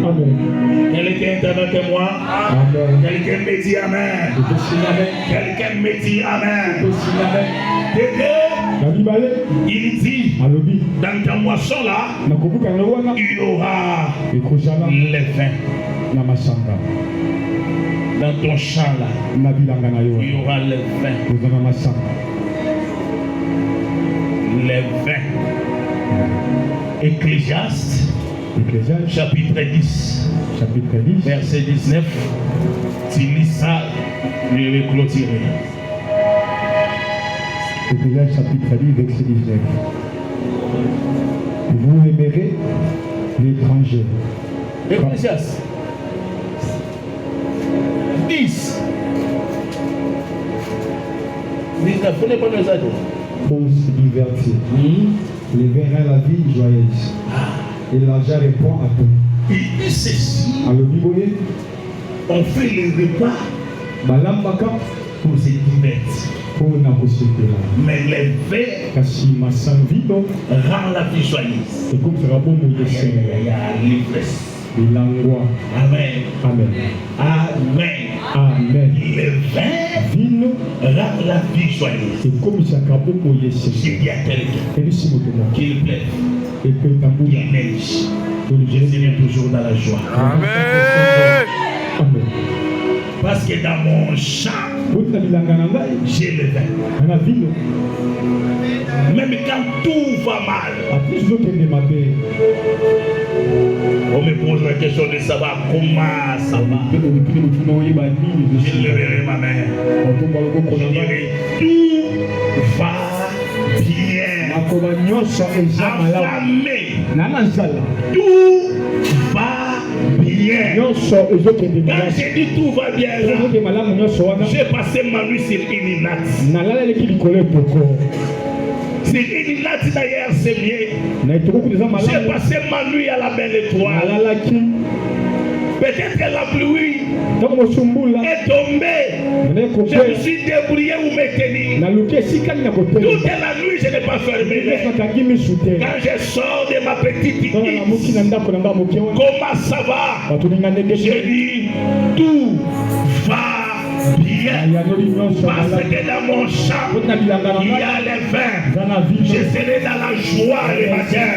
[SPEAKER 5] Amen. Quelqu'un est avec moi? Amen. Quelqu'un me dit Amen. Quelqu'un me dit Amen. Il dit dans ta moisson là, il y aura le vin. Dans ton champ là, il y aura le vin. Le vin. Ecclésiaste, chapitre 10, verset 19. Tu lis ça, je vais clôturer.
[SPEAKER 1] Ecclésiaste chapitre 10, verset 19. Vous aimerez l'étranger.
[SPEAKER 5] Ecclésiaste 10. 19, vous n'êtes pas nos ados.
[SPEAKER 1] Pour se divertir. Les verra la vie joyeuse. Et l'argent répond à tout.
[SPEAKER 5] Il dit ceci.
[SPEAKER 1] On
[SPEAKER 5] fait les repas pour se divertir. Mais les verres rend la vie joyeuse. Il y a l'ivresse. Amen.
[SPEAKER 1] Amen.
[SPEAKER 5] Amen.
[SPEAKER 1] Amen.
[SPEAKER 5] Le vin rend la vie joyeuse. J'ai dit à quelqu'un qu'il pleuve, qu'il neige, je serai toujours dans la joie.
[SPEAKER 6] Amen.
[SPEAKER 1] Amen.
[SPEAKER 5] Parce que dans mon champ, j'ai le vin. Même quand tout va mal, on me pose la question de savoir comment ça va. Je leverai ma main. Je dirai tout va bien. affamé. Tout va bien. Quand j'ai dit tout va bien là, j'ai passé ma nuit sur une natte. C'est une natte d'ailleurs, c'est mieux. J'ai passé ma nuit à la belle étoile. Peut-être que la pluie est tombée. Je me suis débrouillé où me tenir. Toute la nuit, je n'ai pas fermé l'œil. Quand je sors de ma petite île, comment ça va? J'ai dit, tout va bien. Parce que dans mon champ, il y a le vin. Je serai dans la joie le matin.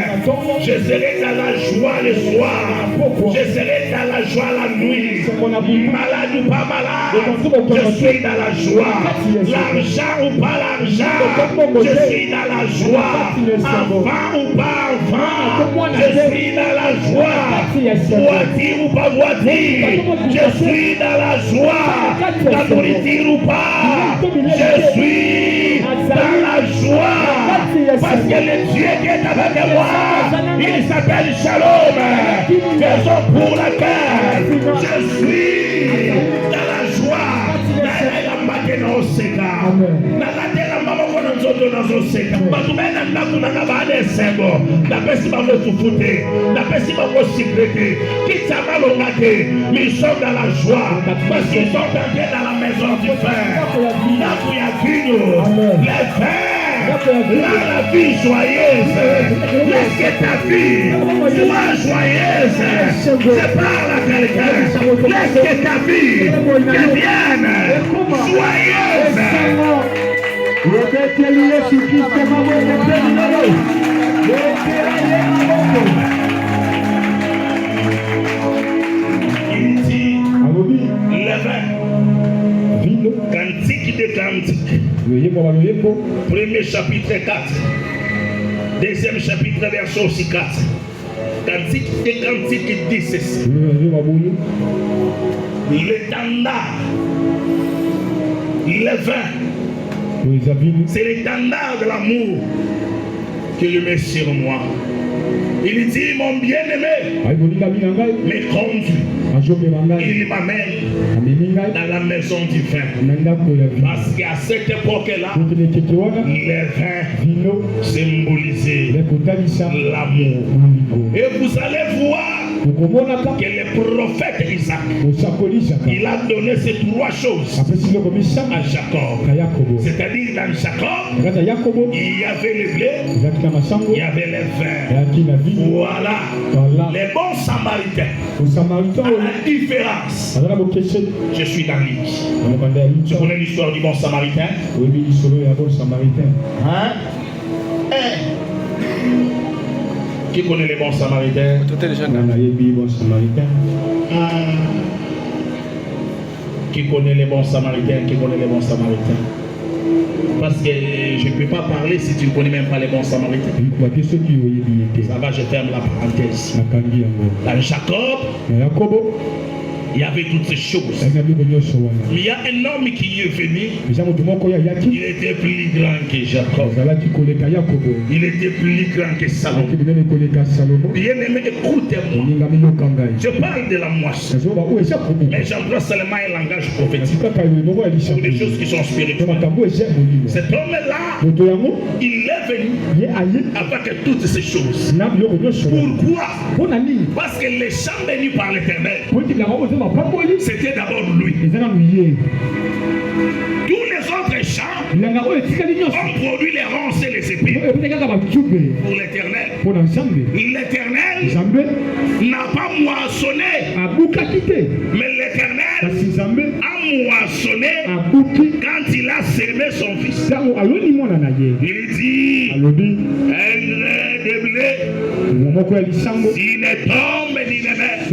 [SPEAKER 5] Je serai dans la joie le soir. Je serai dans la joie la nuit. Malade ou pas malade, je suis dans la joie. L'argent ou pas l'argent, je suis dans la joie. Enfant ou pas enfant, je suis dans la joie. Voiture ou pas voiture, je suis dans la joie. La nourriture ou pas, je suis dans la joie. Parce que le Dieu qui est avec moi, il s'appelle Shalom. Faisons pour la paix. Je suis dans la joie. Ils sont dans la joie parce qu'ils sont entrés dans la maison du Père. Là où il y a les Là, la vie joyeuse, laisse que ta vie soit joyeuse. C'est par la quelqu'un. Laisse que ta vie devienne joyeuse. Il dit, le vin, cantique de cantique. Premier chapitre 4. Deuxième chapitre verset aussi 4. Cantique de cantique dit ceci. L'étendard, le vin, c'est l'étendard de l'amour que je mets sur moi. Il dit, mon bien-aimé me conduit. Il m'amène dans la maison du vin. Parce qu'à cette époque-là, les vins symbolisaient l'amour. Et vous allez voir que le prophète Isaac, il a donné ces trois choses à Jacob. C'est-à-dire dans Jacob, il y avait le blé, il y avait le vin. Voilà. Les bons samaritains. La différence. Je suis dans l'île. Tu connais l'histoire du bon samaritain?
[SPEAKER 1] Oui, l'histoire du bon samaritain.
[SPEAKER 5] Hein? Qui connaît les bons samaritains? Qui connaît les bons samaritains? Qui connaît les bons samaritains? Parce que je ne peux pas parler si tu ne connais même pas les bons samaritains. Ça va, je ferme la parenthèse. Dans Jacob, il y avait toutes ces choses. Mais il y a un homme qui est venu. Il était plus grand que Jacob. Il était plus grand que Salomon. Bien aimé, écoutez-moi. Je parle de la moisson. Mais j'emploie seulement un langage prophétique. Pour des choses qui sont spirituelles. Cet homme-là, il est venu avec toutes ces choses. Pourquoi? Parce que les champs bénis par l'Éternel, c'était d'abord lui. Tous les autres champs ont produit les ronces et les épines. Pour l'Éternel, l'Éternel n'a pas moissonné, mais l'Éternel a moissonné quand il a semé son fils. Il dit, un grain de blé, s'il ne tombe ni ne meurt,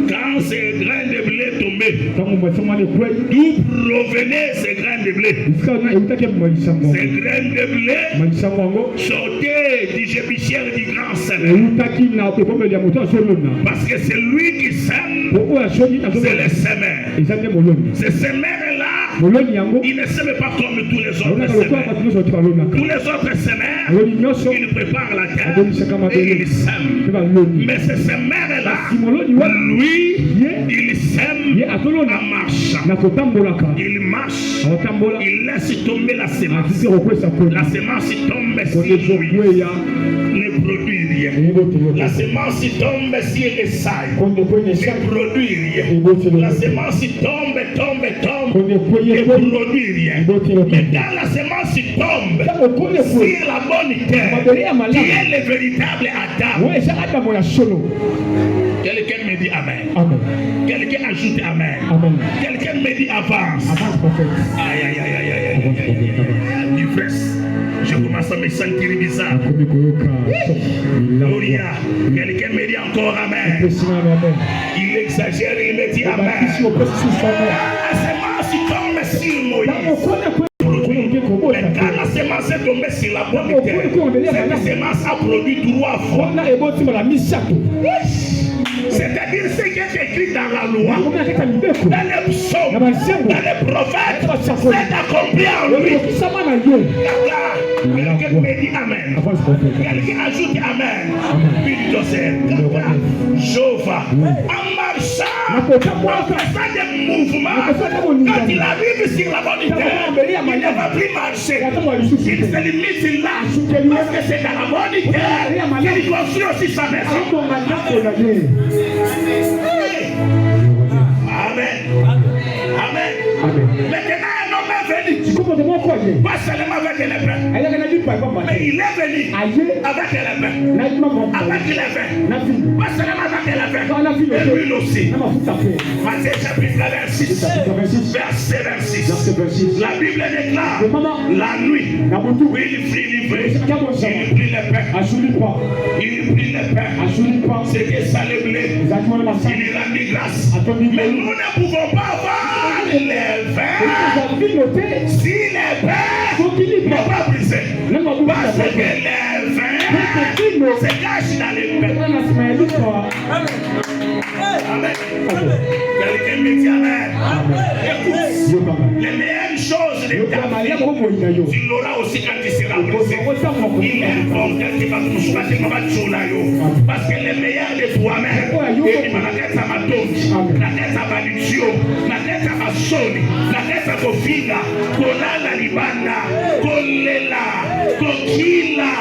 [SPEAKER 5] quand ces grains de blé tombaient, d'où provenaient ces grains de blé? Ces grains de blé sortaient du gémicière du grand Seigneur. Parce que c'est lui qui sème, c'est le semeur. Ce semeur-là il ne sème pas comme tous les autres semeurs. Tous les autres semeurs, ils préparent la terre et ils sèment. Mais ce semeur-là, lui, il sème en marchant. Il marche, il laisse tomber la semence. La semence tombe sur lui, ne produit rien. La semence tombe sur Esaïe, ne produit rien. La semence tombe, ne produit rien. Mais quand la semence tombe sur la bonne terre, qui est le véritable Adam, quelqu'un me dit Amen. Quelqu'un ajoute Amen. Quelqu'un me dit avance. Aïe, aïe, aïe, aïe, aïe, l'ivresse. Je commence à me sentir bizarre. Gloria. Quelqu'un me dit encore Amen. Il exagère, il me dit Amen. La semence tombe sur Moïse. Mais quand la semence est tombée sur la bonne terre, cette semence a produit 3 fois. C'est-à-dire ce qui est écrit dans la loi, dans les psaumes, dans les prophètes, c'est accompli en lui. Quelqu'un me dit Amen. Quelqu'un ajoute Amen. Jova, en marchant, en faisant des mouvements, quand il arrive sur la bonne terre, il ne va plus marcher. Il se limite là, parce que c'est dans la bonne terre qu'il construit aussi sa maison. Amen. Amen. Maintenant, un homme est venu. Pas seulement avec les pains. Mais il est venu avec les pains. Avec les pains. Pas seulement avec les pains. Et lui aussi. Matthieu chapitre 26. Verset 26. La Bible déclare la nuit où il fut livré. Il prit les pains. Il prit les pains. C'est que ça le blé. Il rendit grâce. Mais nous ne pouvons pas avoir les pains si les pains n'ont pas brisé. Parce que les vins se cachent dans les pains. Amen. Quelqu'un me dit Amen. Écoute, les meilleures choses de ta vie, tu l'auras aussi quand tu seras brisé. Il est bon que tu vas te choisir parce que les meilleurs de toi-même, la tête à ma tête à ma lucio, la tête à ma sonne, la tête à Kofina, Kolala Libanda, Kolela, Kokila,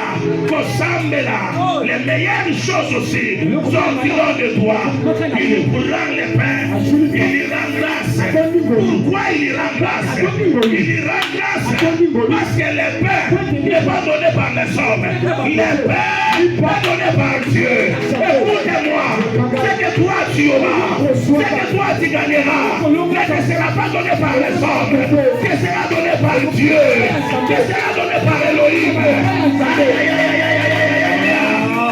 [SPEAKER 5] Kosambela, les meilleures choses aussi sortiront de toi. Il prend les pains, il y rend grâce. Pourquoi il y rend grâce? Il y rend grâce parce que les pains n'est pas donné par les hommes. Les pains pas donné par Dieu. Écoutez-moi, c'est que toi tu auras, c'est que toi tu gagneras. Mais ce ne sera pas donné par les hommes, ce sera donné par Dieu, ce sera donné par Elohim.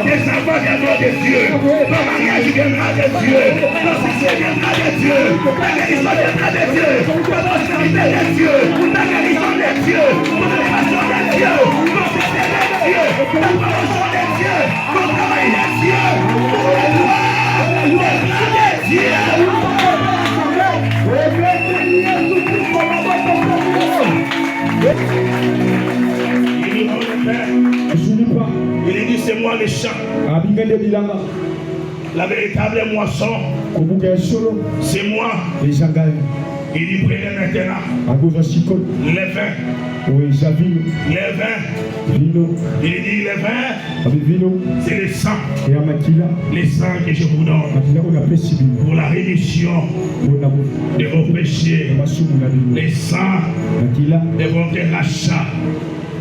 [SPEAKER 5] Les enfants viendront de Dieu, le mariage viendra de Dieu, le succès viendra de Dieu, la guérison viendra de Dieu, la prospérité de Dieu, la guérison de Dieu, l'élévation de Dieu, le succès de Dieu, la promotion de Dieu, le travail de Dieu, pour le gloire, le plan de Dieu. Il dit c'est moi le champ. La véritable moisson, c'est moi. Il dit prenez maintenant les vins. Les vins. Il dit les vins, c'est le sang. Le sang que je vous donne pour la rémission de vos péchés. Le sang de votre rachat.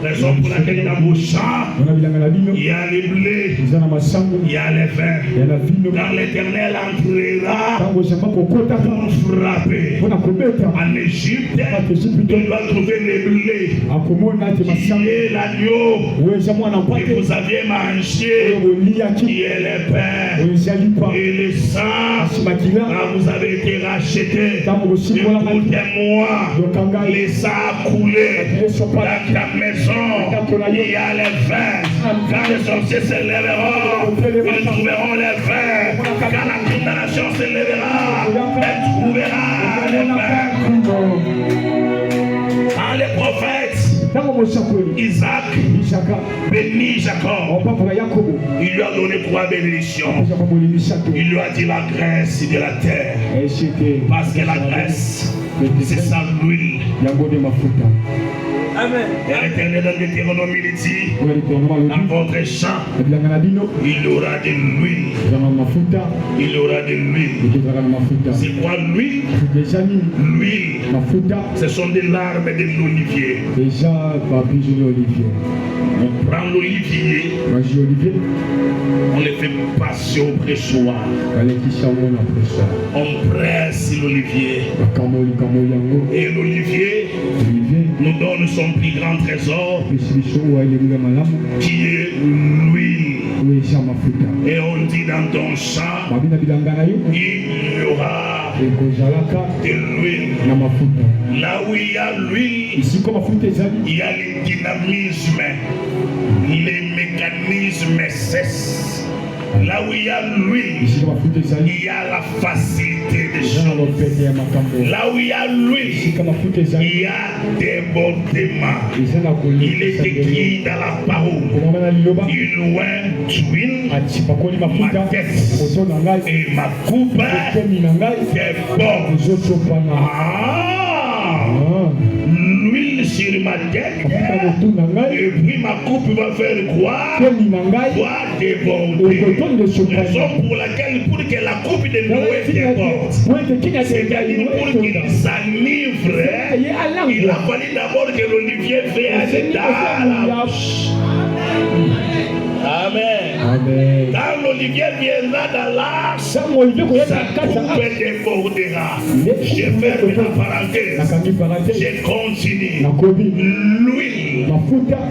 [SPEAKER 5] Raison pour laquelle dans vos champs, il y a les blés, il y a les vins. Quand l'Éternel entrera pour frapper en Égypte, il va trouver les blés qui est l'agneau que vous aviez mangé, qui est le pain et le sang. Quand vous avez été rachetés, écoutez-moi, le sang a coulé dans ta maison. Il y a les vins. Quand les sorciers se lèveront, ils trouveront les vins. Quand la condamnation se lèvera, elle trouvera les vins. Quand les prophètes Isaac bénit Jacob, il lui a donné 3 bénédictions. Il lui a dit la graisse de la terre. Parce que la graisse, c'est ça l'huile.
[SPEAKER 6] Amen.
[SPEAKER 5] Et l'Éternel dans Deutéronome dit, dans votre champ, il y aura de l'huile. Il y aura de l'huile. C'est quoi l'huile? L'huile, ce sont des larmes de l'olivier. On prend l'olivier, on le fait passer au pressoir. On presse l'olivier. Et l'olivier nous donne son plus grand trésor, qui est l'huile. Et on dit dans ton champ, il y aura de l'huile. Là où il y a l'huile, il y a le dynamisme, les mécanismes cessent. Là où il y a l'huile, il y a la facilité des choses. Là où il y a l'huile, il y a débordement. Il est écrit dans la parole, il loin d'huile ma tête et ma coupe déborde. L'huile sur ma tête et puis ma coupe va faire quoi? Va déborder. Raison pour laquelle, pour que la coupe de Noé déborde, c'est-à-dire pour qu'il s'enivre, il a fallu d'abord que l'olivier fasse dans la bouche. Amen. Quand l'olivier viendra dans l'arche, sa coupe débordera. Je ferme la parenthèse. Je continue. L'huile,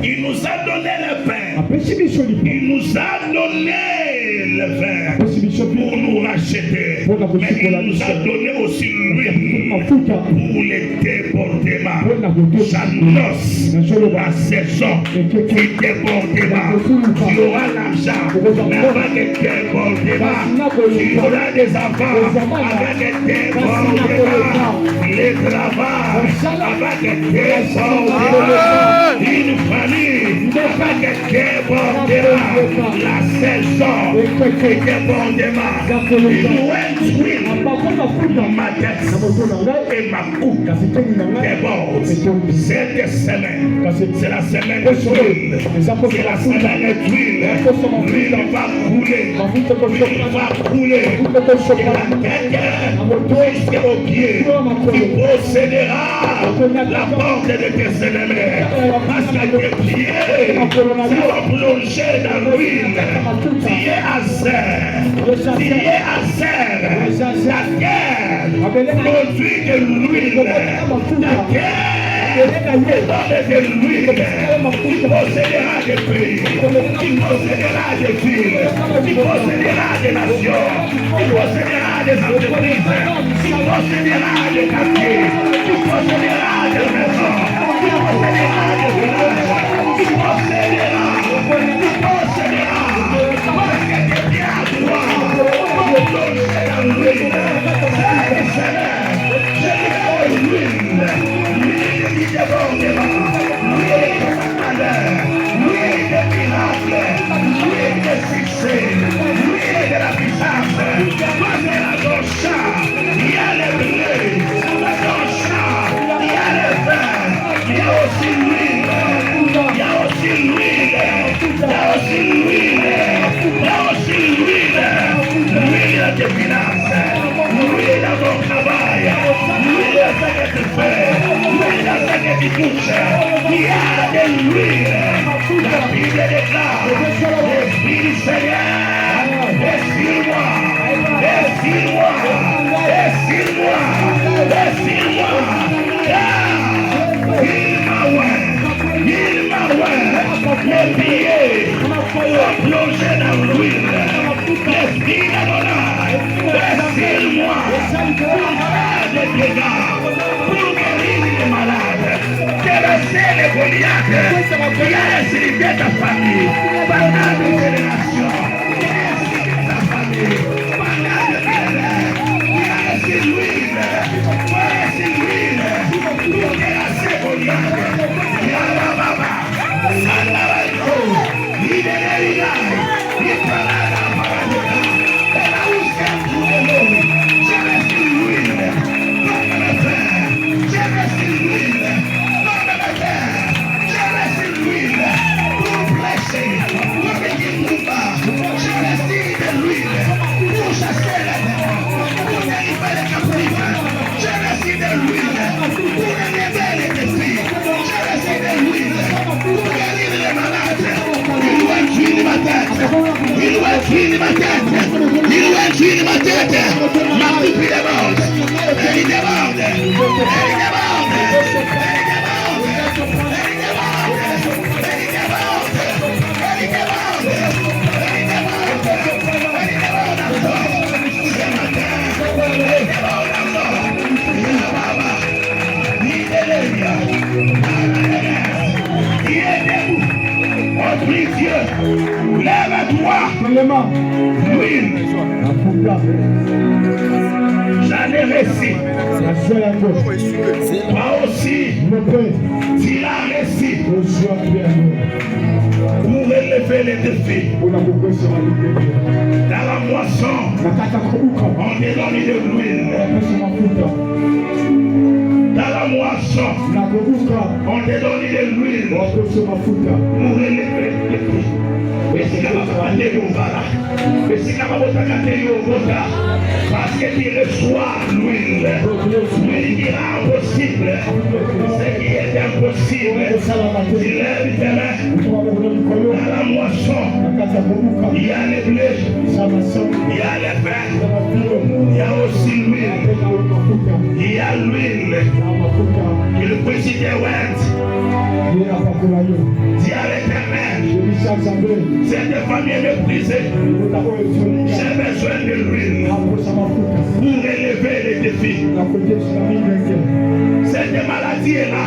[SPEAKER 5] il nous a donné le pain. Il nous a donné le vin pour nous racheter. Mais il nous a donné aussi l'huile pour les débordements. J'annonce la saison qui débordera. Tu auras l'argent avec des débordements. Tu auras des enfants avec des débordements. Les travaux avec des débordements. Une famille avec des débordements. La saison qui débordements. Il nous instruit ma tête et ma coupe déborde. Cette semaine, c'est la semaine de l'huile. C'est la semaine de l'huile. L'huile va couler. L'huile va couler. Et la tête jusqu'au pied. Tu posséderas la porte de tes ennemis. Parce que tes pieds seront plongés dans l'huile. Tu es à serre. Tu es à serre. La terre produit de l'huile. La terre donne de l'huile. Tu posséderas des pays. Tu posséderas des villes. Tu posséderas des nations. Tu posséderas des entreprises. Tu posséderas des quartiers. Tu posséderas des maisons. Tu posséderas des villages. Tu posséderas. Parce que tu es bien à toi. Plongé dans l'huile. L'huile qui débordera. L'huile de ta malheur. L'huile des miracles. L'huile des succès. L'huile de la puissance. Parce que dans ton champ, il y a les blés. Dans ton champ, il y a les vins. Il y a aussi l'huile. Il y a aussi l'huile. Il y a aussi l'huile. Il y a aussi l'huile. L'huile de finances. L'huile dans ton travail. L'huile de ce que tu fais. L'huile de ce que tu touches. Il y a de l'huile. La Bible déclare. L'Esprit du Seigneur est sur moi. Est sur moi. Est sur moi. Est sur moi. Il m'a ouvert. Il m'a ouvert. Les pieds sont plongés dans l'huile. L'Esprit d'Adonai est sur moi. Pour faire des dégâts. Pour guérir les malades. Terrasser les Goliaths. Qui a ressuscité ta famille. Pendant des générations. Qui a ressuscité ta famille. Pendant des millénaires. Qui a ressuscité l'huile. Pour terrasser Goliath. Il doit être fini ma tête. Il doit être fini ma tête. Ma coupe déborde. Elle déborde. Elle déborde. Il est debout. On prie Dieu. Lève-toi. L'huile. J'en ai réussi. Toi aussi. Tu l'as réussi. Pour relever les défis. Dans la moisson, on est dans de l'huile. Dans la moisson, on te donne de l'huile pour relever les défis. Parce que tu reçois l'huile. L'huile dira impossible. Ce qui est impossible, tu lèves tes mains. Dans la moisson, il y a les blés, il y a les pains, il y a aussi l'huile. Il y a l'huile que le président West dit à l'Éternel. Cette famille méprisée, j'ai besoin de l'huile pour relever les défis. Cette maladie est là,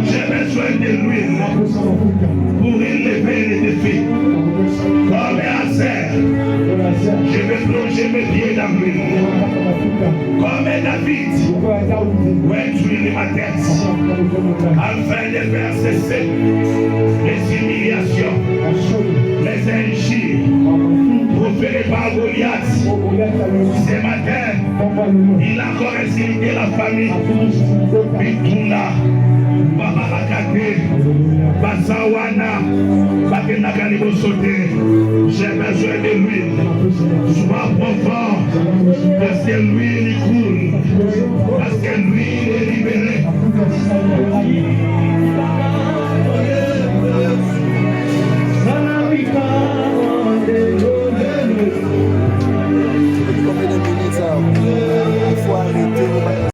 [SPEAKER 5] j'ai besoin de l'huile pour relever les défis. Comme Azer, je vais plonger mes pieds dans l'huile. Comme David, ouais, tu es ma tête, afin de faire cesser les humiliations, les injures proférées par Goliath. Ce matin, il a encore insulté la famille. Bituna, Babarakate, Basawana, Bakenakanibo Sote. J'ai besoin de l'huile. Sois profond, parce que l'huile coule, parce que l'huile est libérée.